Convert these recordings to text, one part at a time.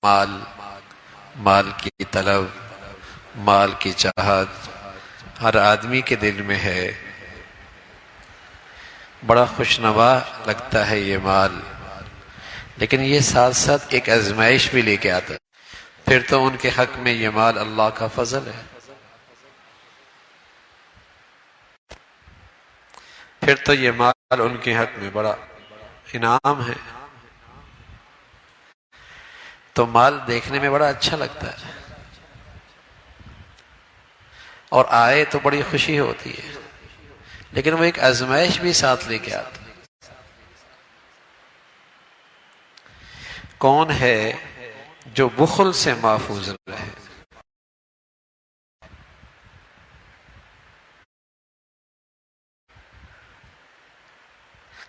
مال، مال کی طلب، مال کی چاہت ہر آدمی کے دل میں ہے. بڑا خوشنما لگتا ہے یہ مال، لیکن یہ ساتھ ساتھ ایک آزمائش بھی لے کے آتا ہے. پھر تو ان کے حق میں یہ مال اللہ کا فضل ہے، پھر تو یہ مال ان کے حق میں بڑا انعام ہے. تو مال دیکھنے میں بڑا اچھا لگتا ہے اور آئے تو بڑی خوشی ہوتی ہے، لیکن وہ ایک آزمائش بھی ساتھ لے کے آتا ہے. کون ہے جو بخل سے محفوظ رہے؟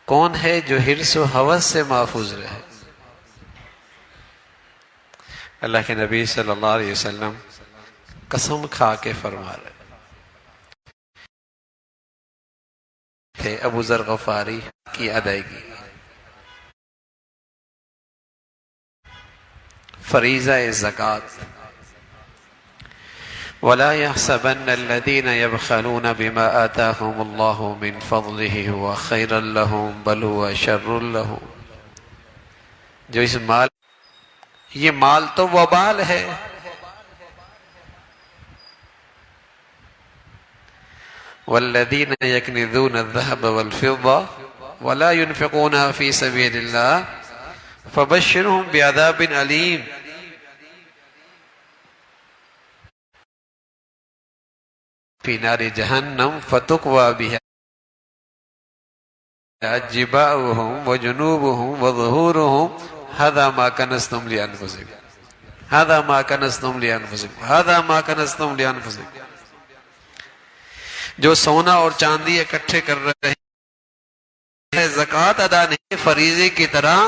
کون ہے جو حرص و ہوس سے محفوظ رہے؟ اللہ کے نبی صلی اللہ علیہ وسلم قسم کھا کے فرما رہے تھے ابو ذر غفاری کی ادائیگی، فریضہ زکوٰۃ. وَلَا يَحْسَبَنَّ الَّذِينَ يَبْخَلُونَ بِمَا آتَاهُمُ اللَّهُ مِنْ فَضْلِهِ هُوَ خَيْرًا لَهُمْ بَلْ هُوَ شَرٌّ لَهُمْ. جو اس مال، یہ مال تو وبال ہے. وَالَّذِينَ يَكْنِزُونَ الذَّهَبَ وَالْفِضَّةَ وَلَا يُنْفِقُونَهَا فِي سَبِيلِ اللَّهِ فَبَشِّرْهُم بِعَذَابٍ أَلِيمٍ. فِي نَارِ جَهَنَّمَ فَتُكْوَىٰ بِهَا جِبَاهُهُمْ وَجُنُوبُهُمْ وَظُهُورُهُمْ هَذَا مَا كَنَزْتُمْ لِأَنفُسِكُمْ هَذَا مَا كَنَزْتُمْ لِأَنفُسِكُمْ هَذَا مَا كَنَزْتُمْ لِأَنفُسِكُمْ. جو سونا اور چاندی اکٹھے کر رہے ہیں، زکوٰۃ ادا نہیں، فریضے کی طرح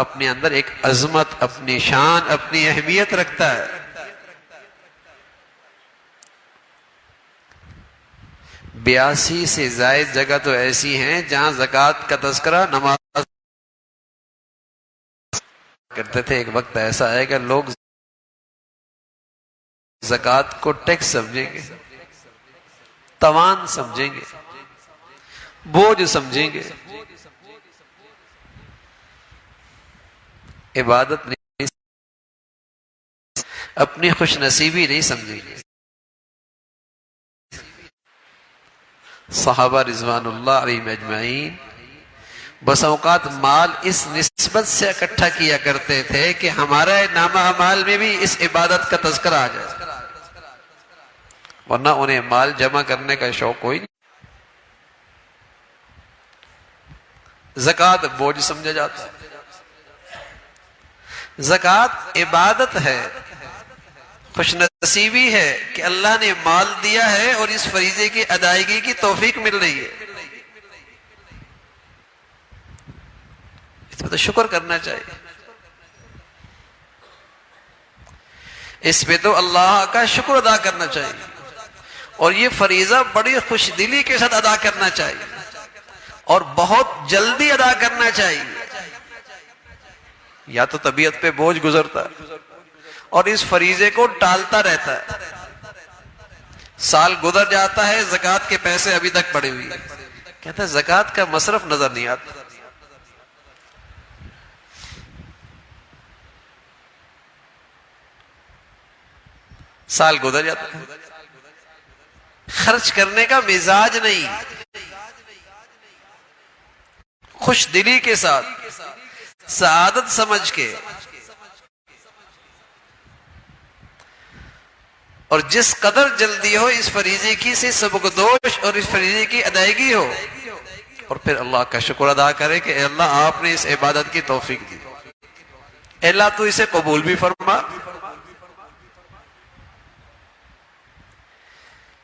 اپنے اندر ایک عظمت، اپنی شان، اپنی اہمیت رکھتا ہے. 82 سے زائد جگہ تو ایسی ہیں جہاں زکوٰۃ کا تذکرہ نماز کرتے تھے. ایک وقت ایسا آئے گا لوگ زکوٰۃ کو ٹیکس سمجھیں گے، تاوان سمجھیں گے، بوجھ سمجھیں گے، عبادت نہیں، اپنی خوش نصیبی نہیں سمجھیں گے. صحابہ رضوان اللہ علیہم اجمعین بس اوقات مال اس نسبت سے اکٹھا کیا کرتے تھے کہ ہمارا نامہ اعمال میں بھی اس عبادت کا تذکرہ آ جائے، ورنہ انہیں مال جمع کرنے کا شوق کوئی نہیں. زکوٰۃ بوجھ سمجھا جاتا ہے. زکوٰۃ عبادت ہے، خوش نصیبی ہے کہ اللہ نے مال دیا ہے اور اس فریضے کی ادائیگی کی توفیق مل رہی ہے. اس پہ تو شکر کرنا چاہیے، اس پہ تو اللہ کا شکر ادا کرنا چاہیے، اور یہ فریضہ بڑی خوش دلی کے ساتھ ادا کرنا چاہیے اور بہت جلدی ادا کرنا چاہیے. یا تو طبیعت پہ بوجھ گزرتا ہے اور اس فریضے کو ٹالتا رہتا ہے، سال گزر جاتا ہے، زکوٰۃ کے پیسے ابھی تک پڑے ہوئے ہیں، کہتا ہے زکوٰۃ کا مصرف نظر نہیں آتا. سال گزر جاتا ہے، خرچ کرنے کا مزاج نہیں، خوش دلی کے ساتھ، سعادت سمجھ کے، اور جس قدر جلدی ہو اس فریضے کی سے سبکدوش اور اس فریضے کی ادائیگی ہو، اور پھر اللہ کا شکر ادا کرے کہ اے اللہ آپ نے اس عبادت کی توفیق دی، اے اللہ تو اسے قبول بھی فرما.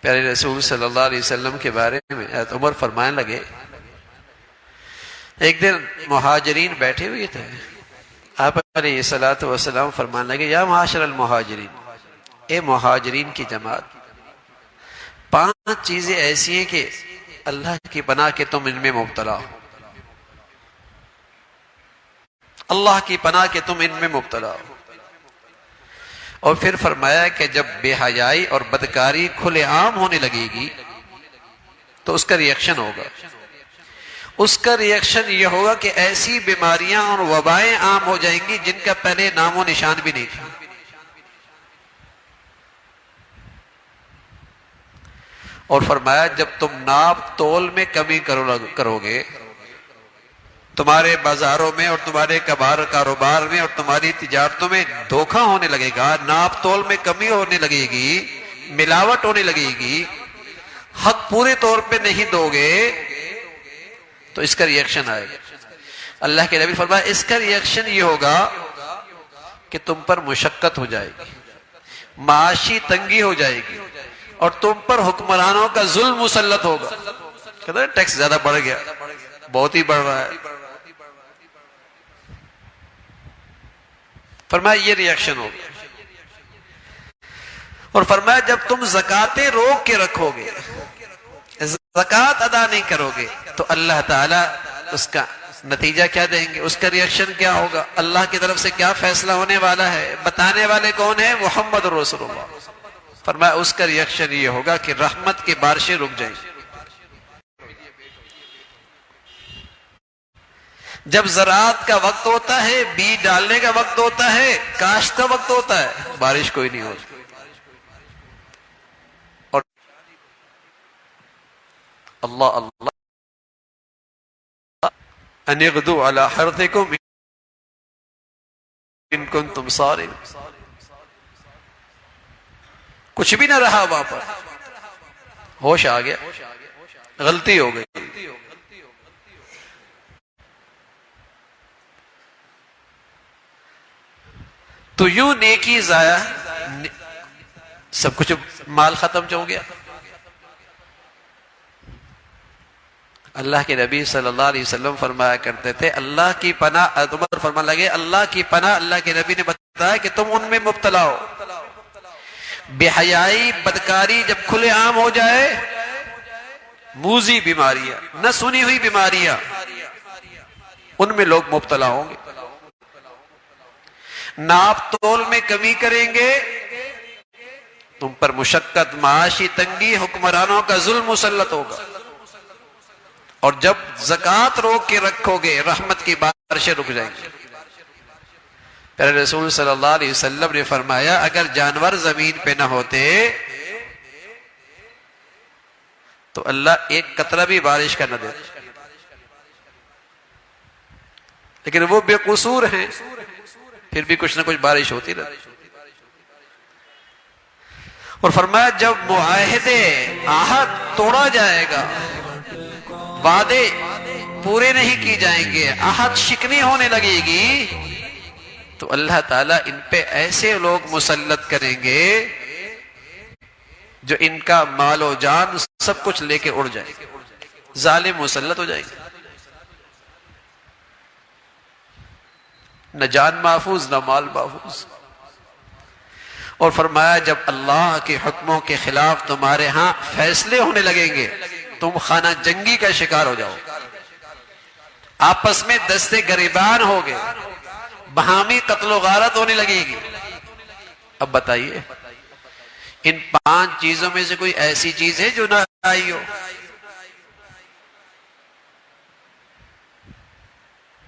پیارے رسول صلی اللہ علیہ وسلم کے بارے میں حضرت عمر فرمانے لگے، ایک دن مہاجرین بیٹھے ہوئے تھے، آپ علیہ الصلوۃ والسلام فرمانے لگے یا معاشر المہاجرین، اے مہاجرین کی جماعت، 5 چیزیں ایسی ہیں کہ اللہ کی پناہ کہ تم ان میں مبتلا ہو. اللہ کی پناہ کہ تم ان میں مبتلا ہو۔ اور پھر فرمایا کہ جب بے حیائی اور بدکاری کھلے عام ہونے لگے گی تو اس کا ریئیکشن ہوگا۔ اس کا ریئیکشن یہ ہوگا کہ ایسی بیماریاں اور وبائیں عام ہو جائیں گی جن کا پہلے نام و نشان بھی نہیں تھا۔ اور فرمایا جب تم ناپ تول میں کمی کرو گے، تمہارے بازاروں میں اور تمہارے کاروبار میں اور تمہاری تجارتوں میں دھوکہ ہونے لگے گا، ناپ تول میں کمی ہونے لگے گی، ملاوٹ ہونے لگے گی، حق پورے طور پہ نہیں دو گے تو اس کا ریئیکشن آئے گا۔ اللہ کے نبی فرمایا اس کا ریئیکشن یہ ہوگا کہ تم پر مشقت ہو جائے گی، معاشی تنگی ہو جائے گی، اور تم پر حکمرانوں کا ظلم مسلط ہوگا۔ کہتے ہیں ٹیکس زیادہ بڑھ گیا، بہت ہی بڑھ رہا ہے۔ فرمایا یہ ریئیکشن ہوگا۔ اور فرمایا جب تم زکاتیں روک کے رکھو گے، زکات ادا نہیں کرو گے، تو اللہ تعالیٰ اس کا نتیجہ کیا دیں گے، اس کا ریئیکشن کیا ہوگا، اللہ کی طرف سے کیا فیصلہ ہونے والا ہے، بتانے والے کون ہیں؟ محمد رسول اللہ۔ فرمایا اس کا ریئیکشن یہ ہوگا کہ رحمت کی بارشیں رک جائیں۔ جب زراعت کا وقت ہوتا ہے، بیج ڈالنے کا وقت ہوتا ہے، کاشت کا وقت ہوتا ہے، بارش کوئی نہیں ہوتی۔ اور اللہ اللہ ان اغدوا علی حرثکم ان کنتم صارمین، کچھ بھی نہ رہا وہاں پر، ہوش آ گیا، غلطی ہو گئی۔ تو یوں نیکی ضائع، سب کچھ مال ختم ہو گیا۔ اللہ کے نبی صلی اللہ علیہ وسلم فرمایا کرتے تھے اللہ کی پناہ، عمر فرمان لگے اللہ کی پناہ، اللہ کے نبی نے بتایا کہ تم ان میں مبتلا ہو۔ بے حیائی بدکاری جب کھلے عام ہو جائے، موذی بیماریاں، نہ سنی ہوئی بیماریاں، ان میں لوگ مبتلا ہوں گے۔ ناپ تول میں کمی کریں گے، تم پر مشقت، معاشی تنگی، حکمرانوں کا ظلم مسلط ہوگا۔ اور جب زکوٰۃ روک کے رکھو گے، رحمت کی بارشیں رک جائیں گی۔ پیارے رسول صلی اللہ علیہ وسلم نے فرمایا اگر جانور زمین پہ نہ ہوتے تو اللہ ایک قطرہ بھی بارش کا نہ دیتا، لیکن وہ بے قصور ہیں، پھر بھی کچھ نہ کچھ بارش ہوتی رہتی۔ اور فرمایا جب معاہدے، عہد توڑا جائے گا، وعدے پورے نہیں کی جائیں گے، عہد شکنی ہونے لگے گی، تو اللہ تعالیٰ ان پہ ایسے لوگ مسلط کریں گے جو ان کا مال و جان سب کچھ لے کے اڑ جائیں گے، ظالم مسلط ہو جائیں گے، نہ جان محفوظ نہ مال محفوظ۔ اور فرمایا جب اللہ کے حکموں کے خلاف تمہارے ہاں فیصلے ہونے لگیں گے، تم خانہ جنگی کا شکار ہو جاؤ، آپس میں دستے گریبان ہو گئے، باہمی قتل و غارت ہونے لگے گی۔ اب بتائیے ان 5 چیزوں میں سے کوئی ایسی چیز ہے جو نہ آئی ہو؟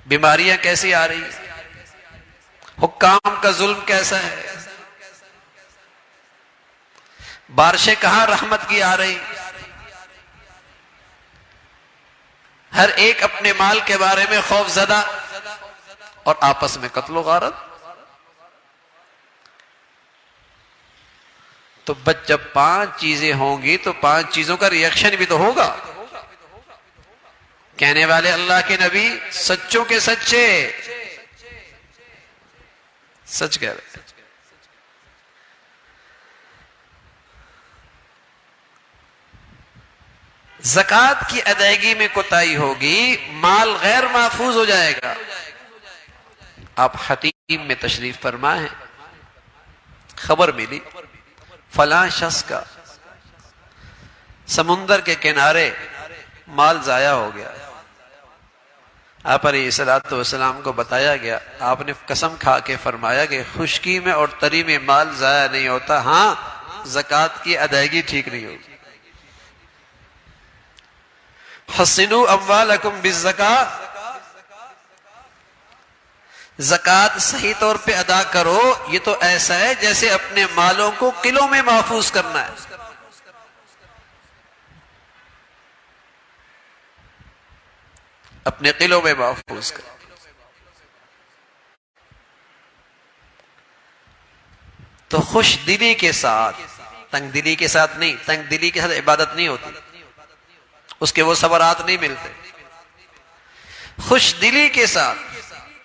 بیماریاں کیسی آ رہی ہیں، حکام کا ظلم کیسا ہے، بارشیں کہاں رحمت کی آ رہی، ہر ایک اپنے مال کے بارے میں خوف زدہ، اور آپس میں قتل و غارت۔ تو جب 5 چیزیں ہوں گی تو 5 چیزوں کا ریئیکشن بھی تو ہوگا۔ کہنے والے اللہ کے نبی سچوں کے سچے، سچ کہہ رہے۔ زکوٰۃ کی ادائیگی میں کوتاہی ہوگی، مال غیر محفوظ ہو جائے گا۔ آپ حتیم میں تشریف فرما ہیں، خبر ملی فلاں شخص کا سمندر کے کنارے مال ضائع ہو گیا، آپ علیہ الصلوۃ والسلام کو بتایا گیا، آپ نے قسم کھا کے فرمایا کہ خشکی میں اور تری میں مال ضائع نہیں ہوتا، ہاں زکوٰۃ کی ادائیگی ٹھیک نہیں ہوگی۔ حسنوا اموالکم بالزکاۃ، زکوٰۃ صحیح طور پہ ادا کرو، یہ تو ایسا ہے جیسے اپنے مالوں کو قلعوں میں محفوظ کرنا ہے۔ اپنے قلعوں میں محفوظ کر۔ تو خوش دلی کے ساتھ، تنگ دلی کے ساتھ نہیں، تنگ دلی کے ساتھ عبادت نہیں ہوتی، اس کے وہ ثمرات نہیں ملتے۔ خوش دلی کے ساتھ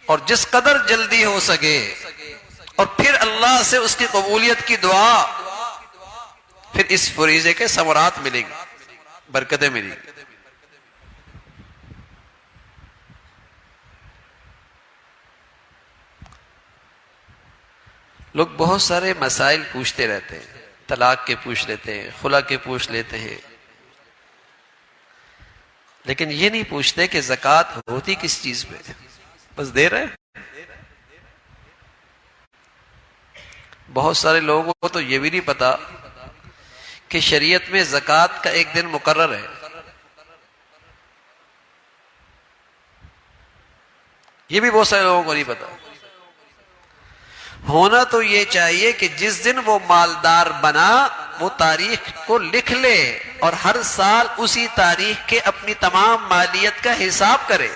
اور جس قدر جلدی ہو سکے، اور پھر اللہ سے اس کی قبولیت کی دعا، پھر اس فریضے کے ثمرات ملیں گے، برکتیں ملیں گی۔ لوگ بہت سارے مسائل پوچھتے رہتے ہیں، طلاق کے پوچھ لیتے ہیں، خلا کے پوچھ لیتے ہیں، لیکن یہ نہیں پوچھتے کہ زکوٰۃ ہوتی کس چیز پہ، بس دے رہے ہیں۔ بہت سارے لوگوں کو تو یہ بھی نہیں پتا کہ شریعت میں زکوٰۃ کا ایک دن مقرر ہے۔ یہ بھی بہت سارے لوگوں کو نہیں پتا۔ ہونا تو یہ چاہیے کہ جس دن وہ مالدار بنا وہ تاریخ کو لکھ لے اور ہر سال اسی تاریخ کے اپنی تمام مالیت کا حساب کرے،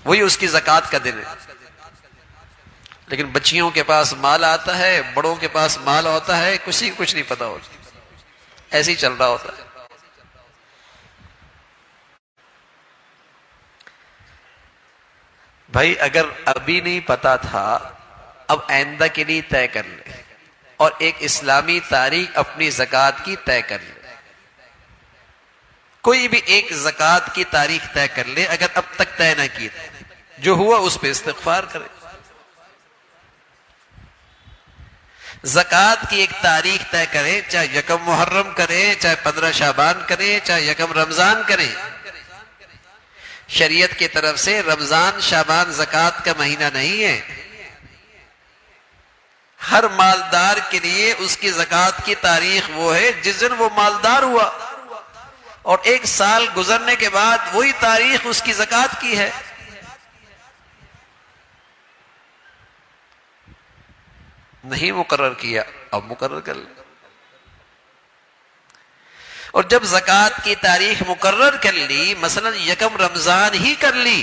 وہی اس کی زکوٰۃ کا دن ہے۔ لیکن بچیوں کے پاس مال آتا ہے، بڑوں کے پاس مال ہوتا ہے، کسی کو کچھ نہیں پتا ہوتا، ایسے ہی چل رہا ہوتا ہے۔ بھائی اگر ابھی نہیں پتا تھا، اب آئندہ کے لیے طے کر لے اور ایک اسلامی تاریخ اپنی زکوٰۃ کی طے کر لے۔ کوئی بھی ایک زکوٰۃ کی تاریخ طے کر لے، اگر اب تک طے نہ کی تو جو ہوا اس پہ استغفار کرے۔ زکوٰۃ کی ایک تاریخ طے کرے، چاہے یکم محرم کرے، چاہے 15 شعبان کرے، چاہے یکم رمضان کرے۔ شریعت کی طرف سے رمضان شعبان زکوٰۃ کا مہینہ نہیں ہے۔ ہر مالدار کے لیے اس کی زکوٰۃ کی تاریخ وہ ہے جس دن وہ مالدار ہوا، اور ایک سال گزرنے کے بعد وہی تاریخ اس کی زکوٰۃ کی ہے۔ نہیں مقرر کیا، اب مقرر کر لیں۔ اور جب زکوٰۃ کی تاریخ مقرر کر لی، مثلا یکم رمضان ہی کر لی،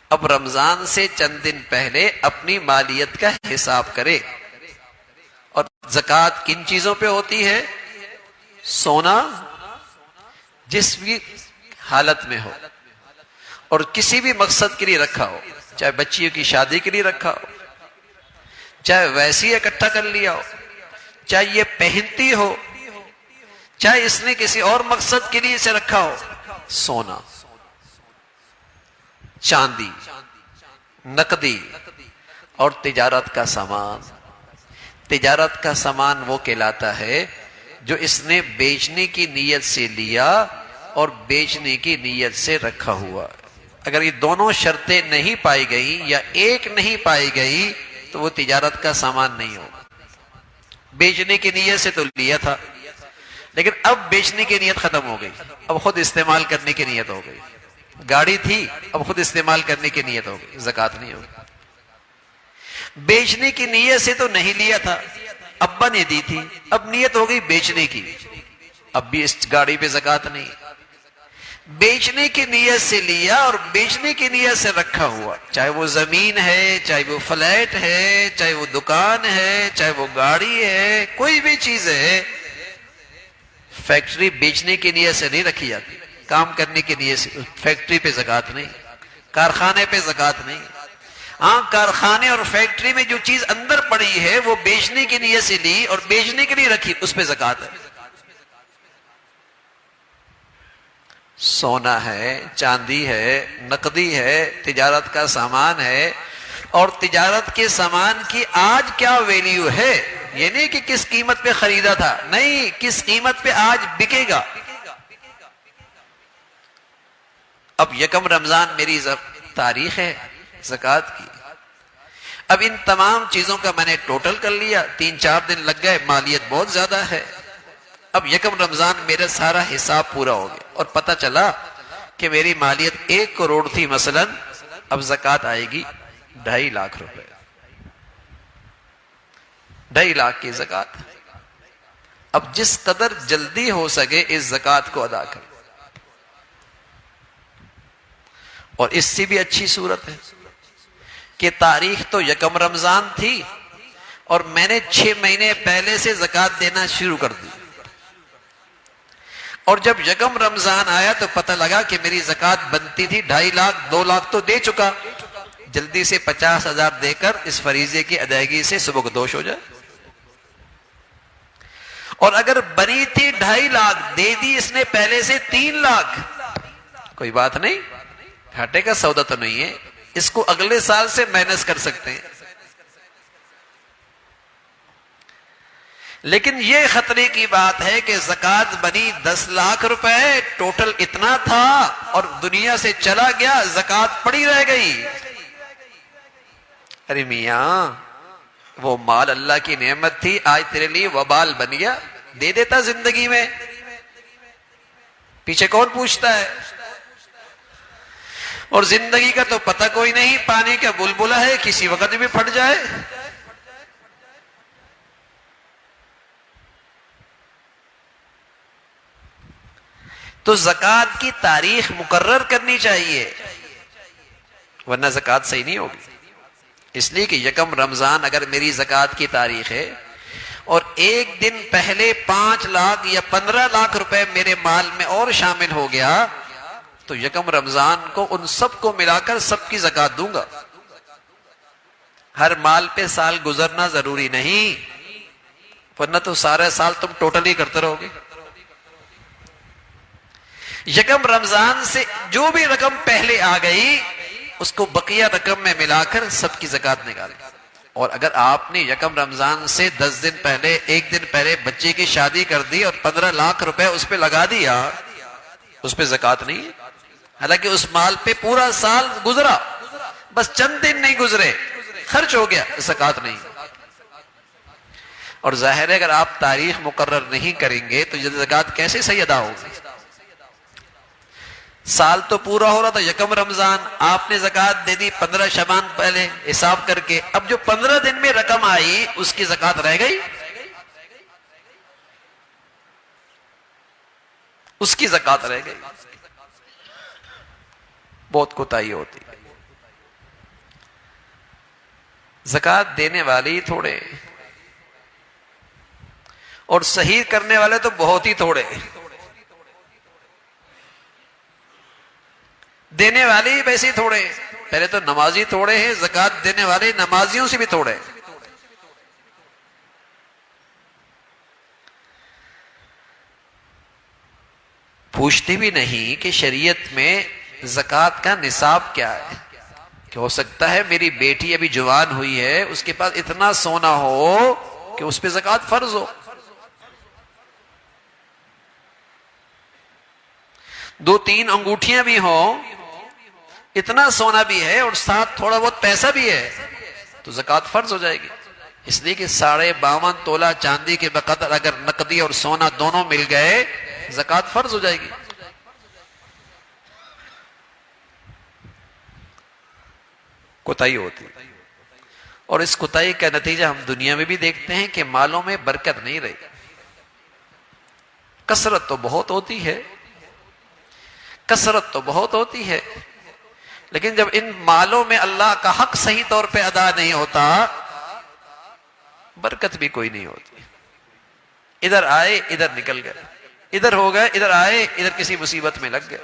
اب رمضان سے چند دن پہلے اپنی مالیت کا حساب کرے۔ اور زکوٰۃ کن چیزوں پہ ہوتی ہے؟ سونا جس بھی حالت میں ہو اور کسی بھی مقصد کے لیے رکھا ہو، چاہے بچیوں کی شادی کے لیے رکھا ہو، چاہے ویسے ہی اکٹھا کر لیا ہو، چاہے یہ پہنتی ہو، چاہے اس نے کسی اور مقصد کے لیے اسے رکھا ہو۔ سونا، چاندی، نقدی اور تجارت کا سامان۔ تجارت کا سامان وہ کہلاتا ہے جو اس نے بیچنے کی نیت سے لیا اور بیچنے کی نیت سے رکھا ہوا۔ اگر یہ دونوں شرطیں نہیں پائی گئی یا ایک نہیں پائی گئی تو وہ تجارت کا سامان نہیں ہوگا۔ بیچنے کی نیت سے تو لیا تھا، لیکن اب بیچنے کی نیت ختم ہو گئی، اب خود استعمال کرنے کی نیت ہو گئی۔ گاڑی تھی، اب خود استعمال کرنے کی نیت ہو گئی، زکوٰۃ نہیں ہوگی۔ بیچنے کی نیت سے تو نہیں لیا تھا، ابا نے دی تھی، اب نیت ہو گئی بیچنے کی، اب بھی اس گاڑی پہ زکوٰۃ نہیں۔ بیچنے کی نیت سے لیا اور بیچنے کی نیت سے رکھا ہوا، چاہے وہ زمین ہے، چاہے وہ فلیٹ ہے، چاہے وہ دکان ہے، چاہے وہ گاڑی ہے، کوئی بھی چیز ہے۔ فیکٹری بیچنے کی نیت سے نہیں رکھی جاتی، کام کرنے کی نیت سے۔ فیکٹری پہ زکوٰۃ نہیں، کارخانے پہ زکوٰۃ نہیں۔ ہاں کارخانے اور فیکٹری میں جو چیز اندر پڑی ہے وہ بیچنے کی نیت سے لی اور بیچنے کے لیے رکھی، اس پہ زکوٰۃ ہے۔ سونا ہے، چاندی ہے، نقدی ہے، تجارت کا سامان ہے، اور تجارت کے سامان کی آج کیا ویلیو ہے، یہ نہیں کہ کس قیمت پہ خریدا تھا، نہیں، کس قیمت پہ آج بکے گا۔ اب یکم رمضان میری تاریخ ہے زکوٰۃ کی. اب ان تمام چیزوں کا میں نے ٹوٹل کر لیا، 3-4 دن لگ گئے، مالیت بہت زیادہ ہے. اب یکم رمضان میرا سارا حساب پورا ہو گیا اور پتہ چلا کہ میری مالیت 1 کروڑ تھی مثلا، اب زکوٰۃ آئے گی 2.5 لاکھ روپے. 2.5 لاکھ کی زکوٰۃ. اب جس قدر جلدی ہو سکے اس زکوٰۃ کو ادا کر. اور اس سے بھی اچھی صورت ہے کہ تاریخ تو یکم رمضان تھی اور میں نے 6 مہینے پہلے سے زکوٰۃ دینا شروع کر دی، اور جب یکم رمضان آیا تو پتہ لگا کہ میری زکوٰۃ بنتی تھی 2.5 لاکھ، 2 لاکھ تو دے چکا، جلدی سے 50,000 دے کر اس فریضے کی ادائیگی سے سبکدوش ہو جائے. اور اگر بنی تھی 2.5 لاکھ، دے دی اس نے پہلے سے 3 لاکھ، کوئی بات نہیں، گھاٹے کا سودا تو نہیں ہے، اس کو اگلے سال سے مائنس کر سکتے ہیں. لیکن یہ خطرے کی بات ہے کہ زکوٰۃ بنی 10 لاکھ روپے، ٹوٹل اتنا تھا اور دنیا سے چلا گیا، زکوٰۃ پڑی رہ گئی. ارے میاں وہ مال اللہ کی نعمت تھی، آج تیرے لیے وبال بن گیا، دے دیتا زندگی میں، پیچھے کون پوچھتا ہے. اور زندگی کا تو پتہ کوئی نہیں، پانی کا بلبلا ہے، کسی وقت بھی پھٹ جائے. تو زکوٰۃ کی تاریخ مقرر کرنی چاہیے، ورنہ زکوٰۃ صحیح نہیں ہوگی. اس لیے کہ یکم رمضان اگر میری زکوٰۃ کی تاریخ ہے اور 1 دن پہلے 5 لاکھ یا 15 لاکھ روپے میرے مال میں اور شامل ہو گیا تو یکم رمضان کو ان سب کو ملا کر سب کی زکوٰۃ دوں گا. ہر مال پہ سال گزرنا ضروری نہیں، ورنہ تو سارا سال تم ٹوٹل ہی کرتے رہو گے. یکم رمضان سے جو بھی رقم پہلے آ گئی اس کو بقیہ رقم میں ملا کر سب کی زکوٰۃ نکالیں. اور اگر آپ نے یکم رمضان سے 10 دن پہلے، 1 دن پہلے بچے کی شادی کر دی اور 15 لاکھ روپے اس پہ لگا دیا، اس پہ زکوٰۃ نہیں ہے. حالانکہ اس مال پہ پورا سال گزرا، بس چند دن نہیں گزرے، خرچ ہو گیا، زکوٰۃ نہیں. اور ظاہر ہے اگر آپ تاریخ مقرر نہیں کریں گے تو یہ زکوٰۃ کیسے صحیح ادا ہوگی. سال تو پورا ہو رہا تھا یکم رمضان، آپ نے زکوٰۃ دے دی 15 شعبان پہلے حساب کر کے، اب جو 15 دن میں رقم آئی اس کی زکوٰۃ رہ گئی، اس کی زکوٰۃ رہ گئی. بہت کوتاہی ہوتی ہے. زکوٰۃ دینے والے ہی تھوڑے اور صحیح کرنے والے تو بہت ہی تھوڑے. دینے والے ہی ویسے ہی تھوڑے، پہلے تو نمازی تھوڑے ہیں، زکوٰۃ دینے والے نمازیوں سے بھی تھوڑے. پوچھتے بھی نہیں کہ شریعت میں زکوٰۃ کا نصاب کیا ہے. کہ ہو سکتا ہے میری بیٹی ابھی جوان ہوئی ہے، اس کے پاس اتنا سونا ہو کہ اس پہ زکوٰۃ فرض ہو، 2-3 انگوٹھیاں بھی ہوں، اتنا سونا بھی ہے اور ساتھ تھوڑا بہت پیسہ بھی ہے تو زکوٰۃ فرض ہو جائے گی. اس لیے کہ 52.5 تولہ چاندی کے بقدر اگر نقدی اور سونا دونوں مل گئے زکوٰۃ فرض ہو جائے گی. کوتاہی ہوتی اور اس کوتاہی کا نتیجہ ہم دنیا میں بھی دیکھتے ہیں کہ مالوں میں برکت نہیں رہی. کثرت تو بہت ہوتی ہے، کثرت تو بہت ہوتی ہے، لیکن جب ان مالوں میں اللہ کا حق صحیح طور پہ ادا نہیں ہوتا برکت بھی کوئی نہیں ہوتی. ادھر آئے ادھر نکل گئے، ادھر ہو گئے ادھر آئے ادھر کسی مصیبت میں لگ گئے.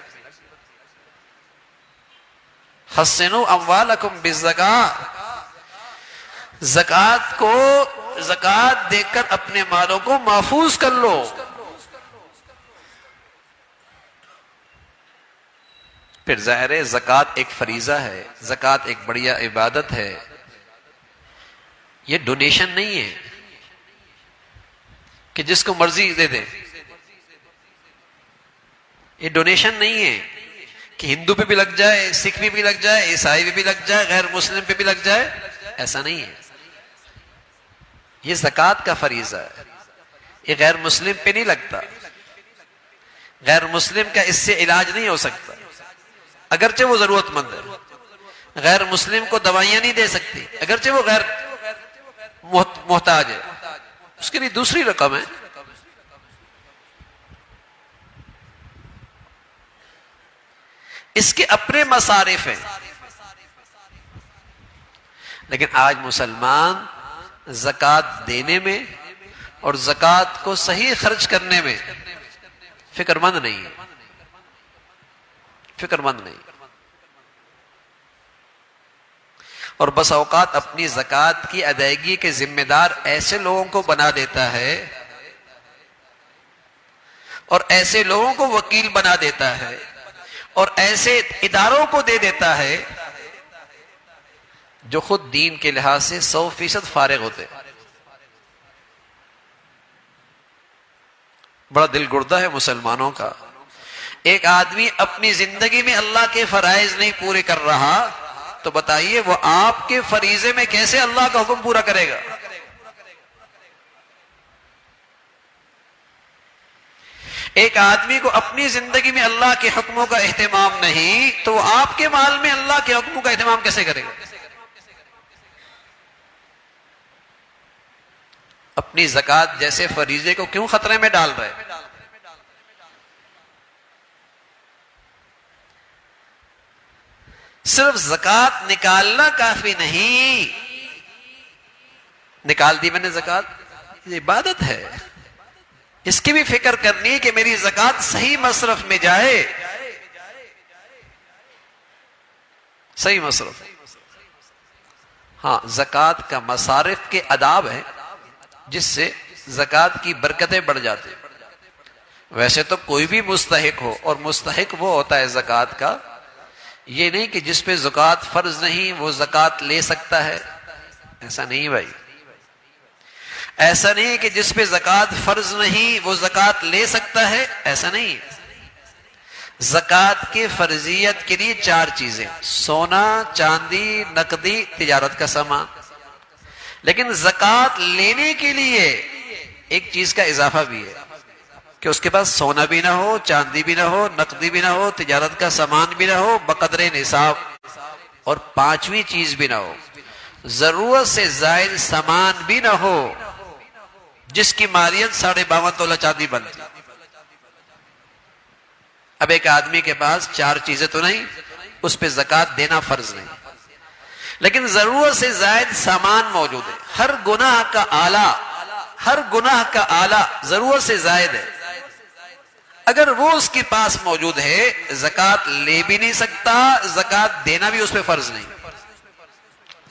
حسنوا اموالکم بالزکاۃ، زکوٰۃ کو زکوٰۃ دے کر اپنے مالوں کو محفوظ کر لو. پھر ظاہر ہے زکوٰۃ ایک فریضہ ہے، زکوٰۃ ایک بڑھیا عبادت ہے، یہ ڈونیشن نہیں ہے کہ جس کو مرضی دے دے. یہ ڈونیشن نہیں ہے کہ کہ ہندو پہ بھی لگ جائے، سکھ پہ بھی لگ جائے، عیسائی پہ بھی لگ جائے، غیر مسلم پہ بھی لگ جائے، ایسا نہیں ہے. یہ زکوٰۃ کا فریضہ ہے، یہ غیر مسلم پہ نہیں لگتا. غیر مسلم کا اس سے علاج نہیں ہو سکتا، اگرچہ وہ ضرورت مند ہے. غیر مسلم کو دوائیاں نہیں دے سکتی، اگرچہ وہ غیر محتاج ہے، اس کے لیے دوسری رقم ہے. اس کے اپنے مصارف ہیں. لیکن آج مسلمان زکوٰۃ دینے میں اور زکوٰۃ کو صحیح خرچ کرنے میں فکر مند نہیں ہے، فکر مند نہیں. اور بس اوقات اپنی زکوٰۃ کی ادائیگی کے ذمہ دار ایسے لوگوں کو بنا دیتا ہے اور ایسے لوگوں کو وکیل بنا دیتا ہے اور ایسے اداروں کو دے دیتا ہے جو خود دین کے لحاظ سے 100% فارغ ہوتے. بڑا دل گردہ ہے مسلمانوں کا. ایک آدمی اپنی زندگی میں اللہ کے فرائض نہیں پورے کر رہا تو بتائیے وہ آپ کے فریضے میں کیسے اللہ کا حکم پورا کرے گا؟ ایک آدمی کو اپنی زندگی میں اللہ کے حکموں کا اہتمام نہیں تو وہ آپ کے مال میں اللہ کے حکموں کا اہتمام کیسے کرے گا؟ اپنی زکوٰۃ جیسے فریضے کو کیوں خطرے میں ڈال رہے؟ صرف زکوٰۃ نکالنا کافی نہیں. نکال دی میں نے زکوٰۃ، یہ عبادت ہے، اس کی بھی فکر کرنی کہ میری زکوٰۃ صحیح مصرف میں جائے، صحیح مصرف. ہاں، زکوٰۃ کا مصارف کے آداب ہیں جس سے زکوٰۃ کی برکتیں بڑھ جاتی. ویسے تو کوئی بھی مستحق ہو، اور مستحق وہ ہوتا ہے زکوٰۃ کا، یہ نہیں کہ جس پہ زکوٰۃ فرض نہیں وہ زکوٰۃ لے سکتا ہے. ایسا نہیں بھائی، ایسا نہیں کہ جس پہ زکوٰۃ فرض نہیں وہ زکوٰۃ لے سکتا ہے، ایسا نہیں. زکوٰۃ کی فرضیت کے لیے 4 چیزیں: سونا، چاندی، نقدی، تجارت کا سامان. لیکن زکوٰۃ لینے کے لیے ایک چیز کا اضافہ بھی ہے کہ اس کے پاس سونا بھی نہ ہو، چاندی بھی نہ ہو، نقدی بھی نہ ہو، تجارت کا سامان بھی نہ ہو بقدر نصاب، اور 5ویں چیز بھی نہ ہو، ضرورت سے زائد سامان بھی نہ ہو جس کی مالیت 52.5 تولہ چاندی بنتی. اب ایک آدمی کے پاس 4 چیزیں تو نہیں، اس پہ زکوٰۃ دینا فرض نہیں، لیکن ضرورت سے زائد سامان موجود ہے. ہر گناہ کا آلہ ضرورت سے زائد ہے. اگر وہ اس کے پاس موجود ہے زکوٰۃ لے بھی نہیں سکتا، زکوٰۃ دینا بھی اس پہ فرض نہیں،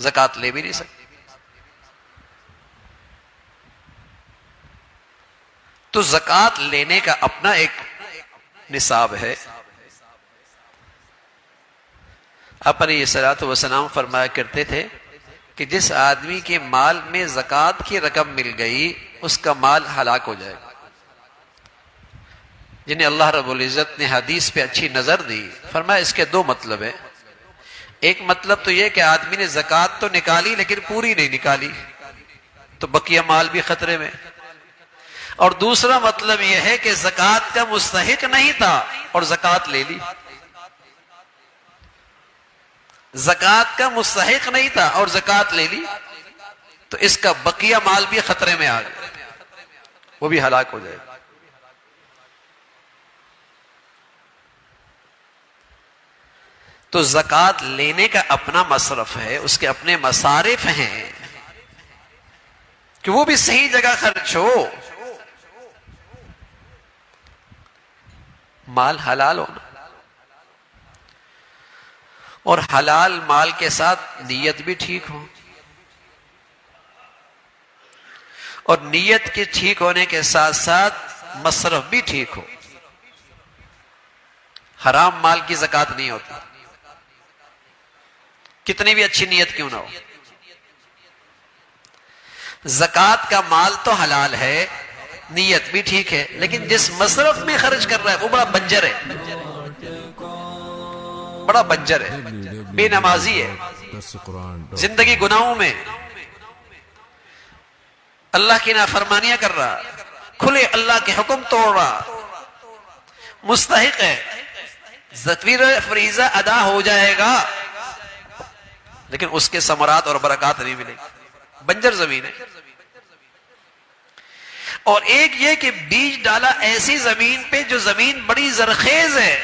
زکوٰۃ لے بھی نہیں سکتا. تو زکوٰۃ لینے کا اپنا ایک نصاب ہے. آپ علیہ الصلوۃ والسلام فرمایا کرتے تھے کہ جس آدمی کے مال میں زکوٰۃ کی رقم مل گئی اس کا مال ہلاک ہو جائے گا. جنہیں اللہ رب العزت نے حدیث پہ اچھی نظر دی، فرمایا اس کے 2 مطلب ہیں. ایک مطلب تو یہ کہ آدمی نے زکوٰۃ تو نکالی لیکن پوری نہیں نکالی تو بقیہ مال بھی خطرے میں. اور دوسرا مطلب یہ ہے کہ زکوٰۃ کا مستحق نہیں تھا اور زکوٰۃ لے لی. زکوٰۃ کا مستحق نہیں تھا اور زکوٰۃ لے لی تو اس کا بقیہ مال بھی خطرے میں آ گیا، وہ بھی ہلاک ہو جائے گا. تو زکوٰۃ لینے کا اپنا مصرف ہے، اس کے اپنے مصارف ہیں کہ وہ بھی صحیح جگہ خرچ ہو. مال حلال ہونا، اور حلال مال کے ساتھ نیت بھی ٹھیک ہو، اور نیت کے ٹھیک ہونے کے ساتھ ساتھ مصرف بھی ٹھیک ہو. حرام مال کی زکوٰۃ نہیں ہوتی، کتنی بھی اچھی نیت کیوں نہ ہو. زکوٰۃ کا مال تو حلال ہے، نیت بھی ٹھیک ہے، لیکن جس مصرف میں خرچ کر رہا ہے وہ بڑا بنجر ہے. بڑا بنجر ہے، بے نمازی ہے، زندگی گناہوں میں، اللہ کی نافرمانیاں کر رہا، کھلے اللہ کے حکم توڑ رہا، مستحق ہے، زکوٰۃ فریضہ ادا ہو جائے گا لیکن اس کے ثمرات اور برکات نہیں ملیں گے، بنجر زمین ہے۔ اور ایک یہ کہ بیج ڈالا ایسی زمین پہ جو زمین بڑی زرخیز ہے،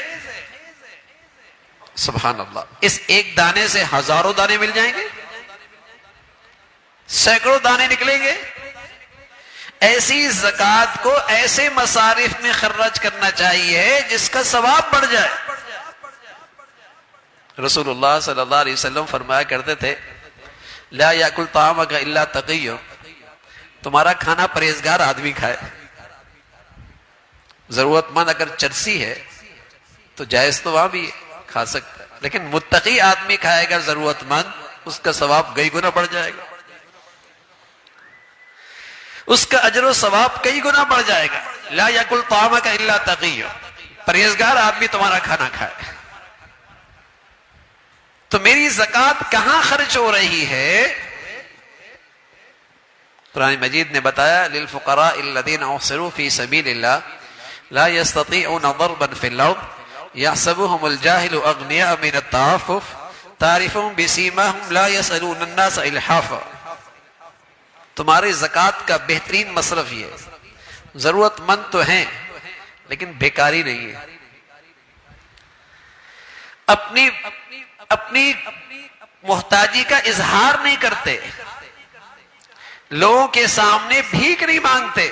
سبحان اللہ، اس ایک دانے سے ہزاروں دانے مل جائیں گے، سینکڑوں دانے نکلیں گے۔ ایسی زکوٰۃ کو ایسے مصارف میں خرچ کرنا چاہیے جس کا ثواب بڑھ جائے۔ رسول اللہ صلی اللہ علیہ وسلم فرمایا کرتے تھے لا یاکل طعامک الا تقی، تمہارا کھانا پرہیزگار آدمی کھائے، ضرورت مند اگر چرسی ہے تو جائز تو وہاں بھی کھا سکتا ہے، لیکن متقی آدمی کھائے گا ضرورت مند، اس کا ثواب کئی گنا بڑھ جائے گا، اس کا اجر و ثواب کئی گنا بڑھ جائے گا۔ لا یاکل طعامک الا تقی، پرہیزگار آدمی تمہارا کھانا کھائے۔ تو میری زکوٰۃ کہاں خرچ ہو رہی ہے؟ قرآن مجید نے بتایا للفقراء الذین احصروا فی سبیل اللہ لا یستطیعون ضربا فی الارض یحسبهم الجاہل اغنیاء من التعفف تعرفهم بسیماهم لا یسألون الناس الحافا۔ تمہاری زکوٰۃ کا بہترین مصرف یہ ہے، ضرورت مند تو ہیں لیکن بیکاری نہیں ہے، اپنی محتاجی کا اظہار نہیں کرتے، لوگوں کے سامنے بھیک نہیں مانگتے،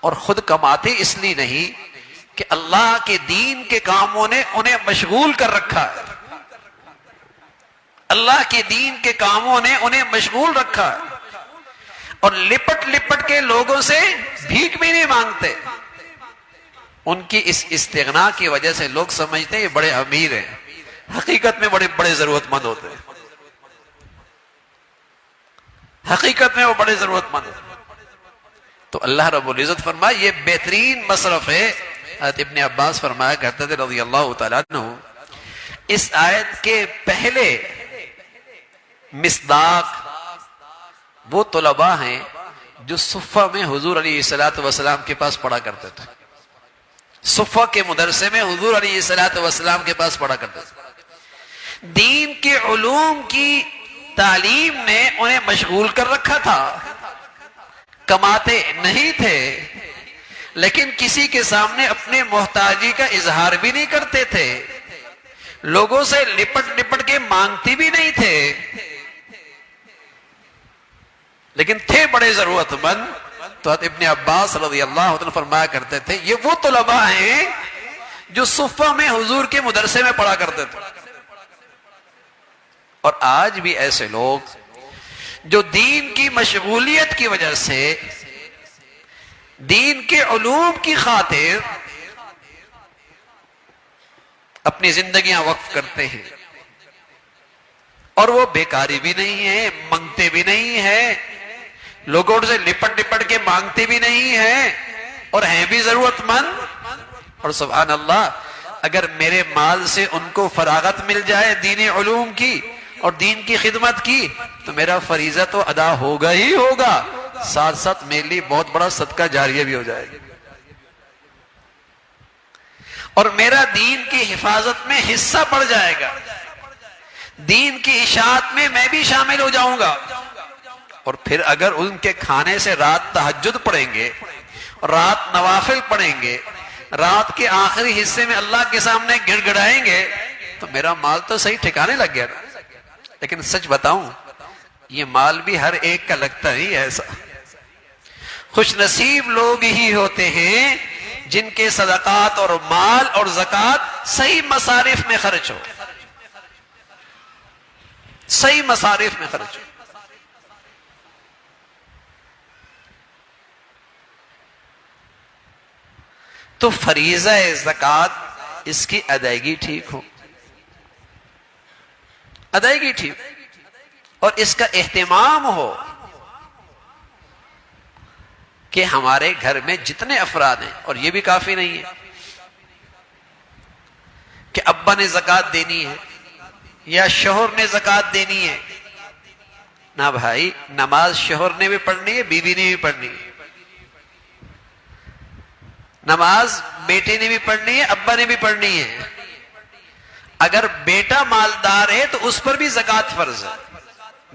اور خود کماتے اس لیے نہیں کہ اللہ کے دین کے کاموں نے انہیں مشغول کر رکھا ہے، اللہ کے دین کے کاموں نے انہیں مشغول رکھا ہے، اور لپٹ لپٹ کے لوگوں سے بھیک بھی نہیں مانگتے۔ ان کی اس استغنا کی وجہ سے لوگ سمجھتے ہیں یہ بڑے امیر ہیں، حقیقت میں بڑے بڑے ضرورت مند ہوتے ہیں، حقیقت میں وہ بڑے ضرورت مند ہیں۔ تو اللہ رب العزت فرمائے یہ بہترین مصرف ہے۔ حضرت ابن عباس فرمایا کرتے تھے رضی اللہ تعالیٰ عنہ، اس آیت کے پہلے مصداق وہ طلباء ہیں جو صفہ میں حضور علیہ السلام کے پاس پڑھا کرتے تھے، صفہ کے مدرسے میں حضور علیہ السلام کے پاس پڑھا کرتے تھے۔ دین کے علوم کی تعلیم نے انہیں مشغول کر رکھا تھا، کماتے نہیں تھے لیکن کسی کے سامنے اپنے محتاجی کا اظہار بھی نہیں کرتے تھے، لوگوں سے لپٹ لپٹ کے مانگتی بھی نہیں تھے، لیکن تھے بڑے ضرورت مند۔ تو ابن عباس رضی اللہ عنہ فرمایا کرتے تھے یہ وہ طلباء ہیں جو صفہ میں حضور کے مدرسے میں پڑھا کرتے تھے۔ اور آج بھی ایسے لوگ جو دین کی مشغولیت کی وجہ سے دین کے علوم کی خاطر اپنی زندگیاں وقف کرتے ہیں، اور وہ بیکاری بھی نہیں ہے، منگتے بھی نہیں ہیں، لوگوں سے لپٹ لپٹ کے مانگتے بھی نہیں ہیں، اور ہیں بھی ضرورت مند۔ اور سبحان اللہ، اگر میرے مال سے ان کو فراغت مل جائے دین علوم کی اور دین کی خدمت کی تو میرا فریضہ تو ادا ہوگا ہی ہوگا، ساتھ ساتھ میرے لیے بہت بڑا صدقہ جاریہ بھی ہو جائے گا، اور میرا دین کی حفاظت میں حصہ بڑھ جائے گا، دین کی اشاعت میں میں بھی شامل ہو جاؤں گا۔ اور پھر اگر ان کے کھانے سے رات تہجد پڑھیں گے، رات نوافل پڑھیں گے، رات کے آخری حصے میں اللہ کے سامنے گڑ گڑائیں گے تو میرا مال تو صحیح ٹھکانے لگ گیا نا۔ لیکن سچ بتاؤں یہ مال بھی ہر ایک کا لگتا ہی ایسا، خوش نصیب لوگ ہی ہوتے ہیں جن کے صدقات اور مال اور زکوٰۃ صحیح مصارف میں خرچ ہو، صحیح مصارف میں خرچ ہو۔ تو فریضہ زکوٰۃ اس کی ادائیگی ٹھیک ہو، ادائیگی ٹھیک، اور اس کا اہتمام ہو کہ ہمارے گھر میں جتنے افراد ہیں، اور یہ بھی کافی نہیں ہے، کہ ابا نے زکات دینی ہے یا شوہر نے زکات دینی ہے. نہ بھائی، نماز شوہر نے بھی پڑھنی ہے، بیوی نے بھی پڑھنی ہے. نماز بیٹے نے بھی پڑھنی ہے، ابا نے بھی پڑھنی ہے. اگر بیٹا مالدار ہے تو اس پر بھی زکات فرض ہے،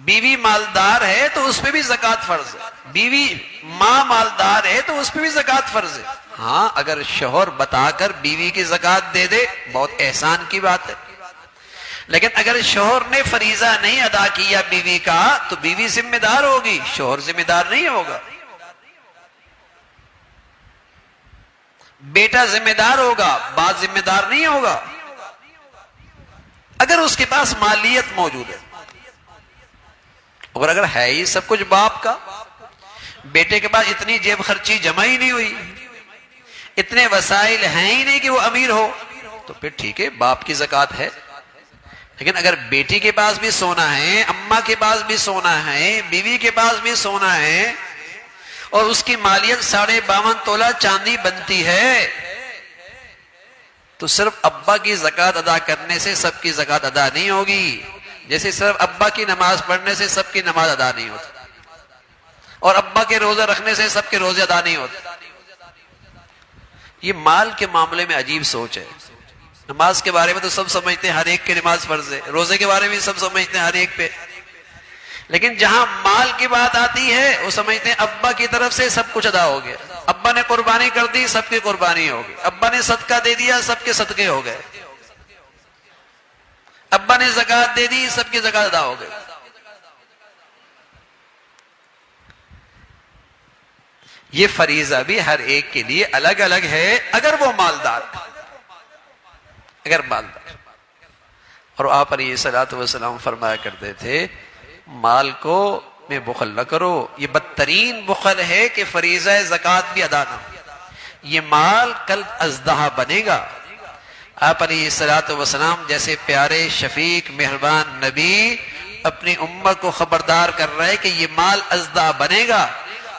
بیوی مالدار ہے تو اس پہ بھی زکات فرض ہے، بیوی ماں مالدار ہے تو اس پہ بھی زکات فرض ہے. ہاں، اگر شوہر بتا کر بیوی کی زکات دے دے بہت احسان کی بات ہے، لیکن اگر شوہر نے فریضہ نہیں ادا کیا بیوی کا تو بیوی ذمہ دار ہوگی، شوہر ذمہ دار نہیں ہوگا. بیٹا ذمہ دار ہوگا، باپ ذمہ دار نہیں ہوگا. اگر اس کے پاس مالیت موجود ہے، اور اگر ہے ہی سب کچھ باپ کا، بیٹے کے پاس اتنی جیب خرچی جمع ہی نہیں ہوئی، اتنے وسائل ہیں ہی نہیں کہ وہ امیر ہو، تو پھر ٹھیک ہے، باپ کی زکات ہے. لیکن اگر بیٹی کے پاس بھی سونا ہے، اماں کے پاس بھی سونا ہے، بیوی کے پاس بھی سونا ہے، اور اس کی مالیت 52.5 تولہ چاندی بنتی ہے، تو صرف ابا کی زکات ادا کرنے سے سب کی زکات ادا نہیں ہوگی، جیسے صرف ابا کی نماز پڑھنے سے سب کی نماز ادا نہیں ہوتی، اور ابا کے روزہ رکھنے سے سب کے روزے ادا نہیں ہوتے. یہ مال کے معاملے میں عجیب سوچ ہے. نماز کے بارے میں تو سب سمجھتے ہیں ہر ایک کی نماز فرض ہے، روزے کے بارے میں سب سمجھتے ہیں ہر ایک پہ، لیکن جہاں مال کی بات آتی ہے وہ سمجھتے ہیں ابا کی طرف سے سب کچھ ادا ہو گیا، ابا نے قربانی کر دی سب کی قربانی ہو گئی، ابا نے صدقہ دے دیا سب کے صدقے ہو گئے، ابا نے زکات دے دی سب کی زکات ادا ہو گئی. یہ فریضہ بھی ہر ایک کے لیے الگ الگ ہے اگر وہ مالدار، اگر مالدار. اور آپ علیہ الصلوۃ والسلام فرمایا کرتے تھے مال کو میں بخل نہ کرو، یہ بدترین بخل ہے کہ فریضہ زکات بھی ادا نہ ہو. یہ مال کل اژدہا بنے گا. آپ علیہ الصلوۃ والسلام جیسے پیارے شفیق مہربان نبی اپنی امت کو خبردار کر رہے کہ یہ مال اژدہا بنے گا،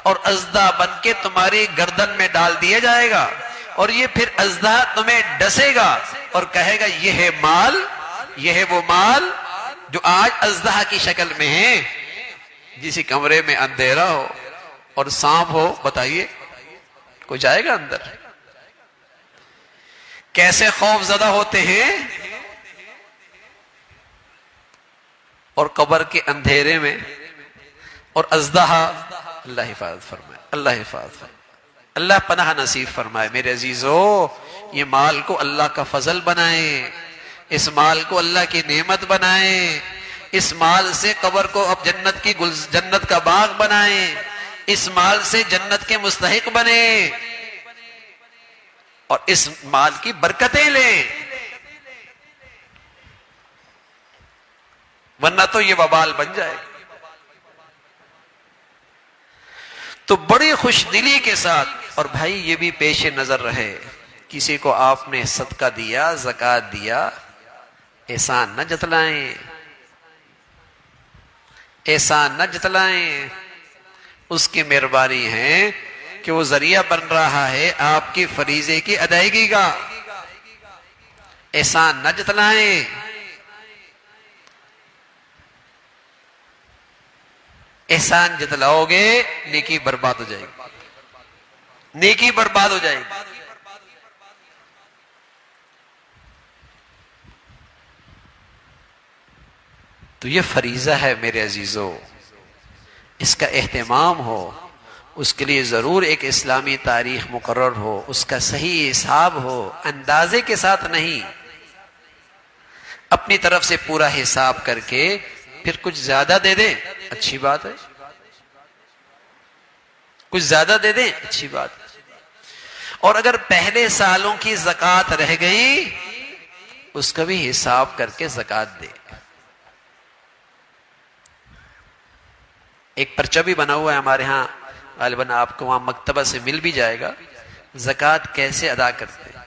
اور اژدہا بن کے تمہاری گردن میں ڈال دیا جائے گا، اور یہ پھر اژدہا تمہیں ڈسے گا اور کہے گا یہ ہے مال، یہ ہے وہ مال جو آج اژدہا کی شکل میں ہے. جسی کمرے میں اندھیرا ہو اور سانپ ہو، بتائیے کوئی جائے گا اندر؟ کیسے خوف زدہ ہوتے ہیں. اور قبر کے اندھیرے میں اور اژدہا، اللہ حفاظت فرمائے، اللہ حفاظت فرمائے، اللہ پناہ نصیب فرمائے. میرے عزیزو، یہ مال کو اللہ کا فضل بنائیں، اس مال کو اللہ کی نعمت بنائیں، اس مال سے قبر کو اب جنت کا باغ بنائیں، اس مال سے جنت کے مستحق بنیں، اور اس مال کی برکتیں لیں، ورنہ تو یہ وبال بن جائے. تو بڑی خوش دلی کے ساتھ، اور بھائی یہ بھی پیش نظر رہے، کسی کو آپ نے صدقہ دیا، زکات دیا، احسان نہ جتلائیں، احسان نہ جتلائیں. اس کی مہربانی ہے کہ وہ ذریعہ بن رہا ہے آپ کی فریضے کی ادائیگی کا. احسان نہ جتلائیں. احسان جتلاؤ گے نیکی برباد ہو جائے گی، نیکی برباد ہو جائے گی. تو یہ فریضہ ہے میرے عزیزو، اس کا اہتمام ہو، اس کے لیے ضرور ایک اسلامی تاریخ مقرر ہو، اس کا صحیح حساب ہو، اندازے کے ساتھ نہیں، اپنی طرف سے پورا حساب کر کے پھر کچھ زیادہ دے دیں اچھی بات ہے، کچھ زیادہ دے دیں اچھی بات ہے. اور اگر پہلے سالوں کی زکوٰۃ رہ گئی اس کا بھی حساب کر کے زکوٰۃ دے. ایک پرچہ بھی بنا ہوا ہے ہمارے ہاں، غالباً آپ کو وہاں مکتبہ سے مل بھی جائے گا، زکوٰۃ کیسے ادا کرتے ہیں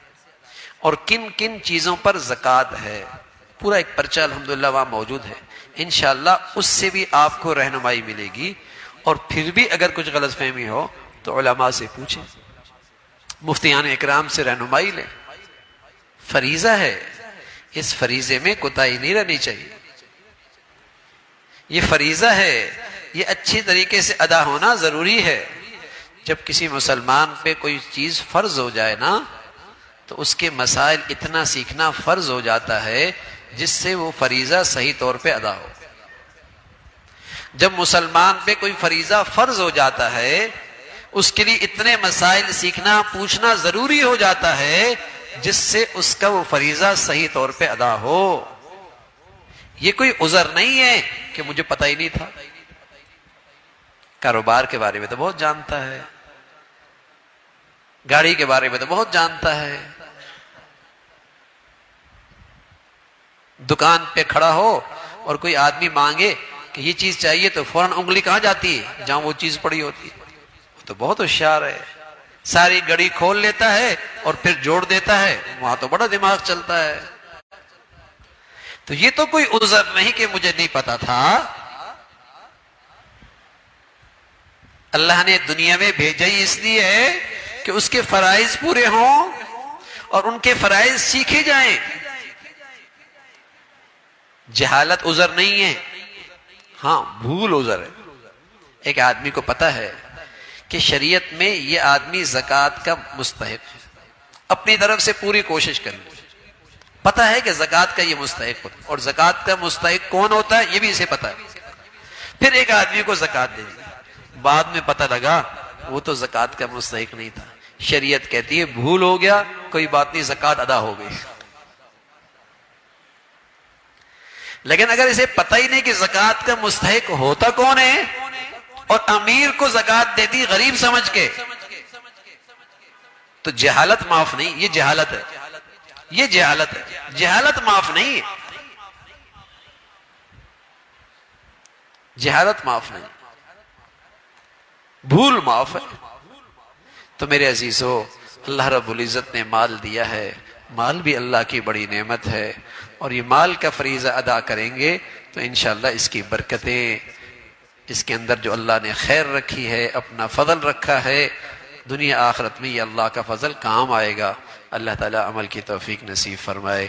اور کن کن چیزوں پر زکوٰۃ ہے. پورا ایک پرچہ الحمدللہ وہاں موجود ہے، انشاءاللہ اس سے بھی آپ کو رہنمائی ملے گی. اور پھر بھی اگر کچھ غلط فہمی ہو تو علماء سے پوچھیں، مفتیان اکرام سے رہنمائی لیں. فریضہ ہے، اس فریضے میں کوتاہی نہیں رہنی چاہیے. یہ فریضہ ہے، یہ اچھی طریقے سے ادا ہونا ضروری ہے. جب کسی مسلمان پہ کوئی چیز فرض ہو جائے نا تو اس کے مسائل اتنا سیکھنا فرض ہو جاتا ہے جس سے وہ فریضہ صحیح طور پہ ادا ہو. جب مسلمان پہ کوئی فریضہ فرض ہو جاتا ہے اس کے لیے اتنے مسائل سیکھنا پوچھنا ضروری ہو جاتا ہے جس سے اس کا وہ فریضہ صحیح طور پہ ادا ہو. یہ کوئی عذر نہیں ہے کہ مجھے پتہ ہی نہیں تھا. کاروبار کے بارے میں تو بہت جانتا ہے، گاڑی کے بارے میں تو بہت جانتا ہے، دکان پہ کھڑا ہو اور کوئی آدمی مانگے کہ یہ چیز چاہیے تو فوراً انگلی کہاں جاتی ہے؟ جہاں وہ چیز پڑی ہوتی ہے. وہ تو بہت ہوشیار ہے، ساری گڑی کھول لیتا ہے اور پھر جوڑ دیتا ہے، وہاں تو بڑا دماغ چلتا ہے. تو یہ تو کوئی عذر نہیں کہ مجھے نہیں پتا تھا. اللہ نے دنیا میں بھیجا ہی اس لیے ہے کہ اس کے فرائض پورے ہوں اور ان کے فرائض سیکھے جائیں. جہالت عذر نہیں ہے، ہاں بھول عذر ہے. ایک آدمی کو پتا ہے کہ شریعت میں یہ آدمی زکوٰۃ کا مستحق ہے، اپنی طرف سے پوری کوشش کر لی. پتا ہے کہ زکوٰۃ کا یہ مستحق ہوتا ہے اور زکوٰۃ کا مستحق کون ہوتا ہے یہ بھی اسے پتا ہے. پھر ایک آدمی کو زکوٰۃ دے دی، بعد میں پتہ لگا وہ تو زکوٰۃ کا مستحق نہیں تھا. شریعت کہتی ہے بھول ہو گیا، کوئی بات نہیں، زکوٰۃ ادا ہو گئی. لیکن اگر اسے پتہ ہی نہیں کہ زکوٰۃ کا مستحق ہوتا کون ہے اور امیر کو زکوٰۃ دے دی غریب سمجھ کے، تو جہالت معاف نہیں، یہ جہالت ہے. یہ جہالت ہے، جہالت معاف نہیں ہے، جہالت معاف نہیں، بھول معاف ہے. تو میرے عزیزو، اللہ رب العزت نے مال دیا ہے، مال بھی اللہ کی بڑی نعمت ہے، اور یہ مال کا فریضہ ادا کریں گے تو انشاءاللہ اس کی برکتیں، اس کے اندر جو اللہ نے خیر رکھی ہے، اپنا فضل رکھا ہے، دنیا آخرت میں یہ اللہ کا فضل کام آئے گا. اللہ تعالیٰ عمل کی توفیق نصیب فرمائے.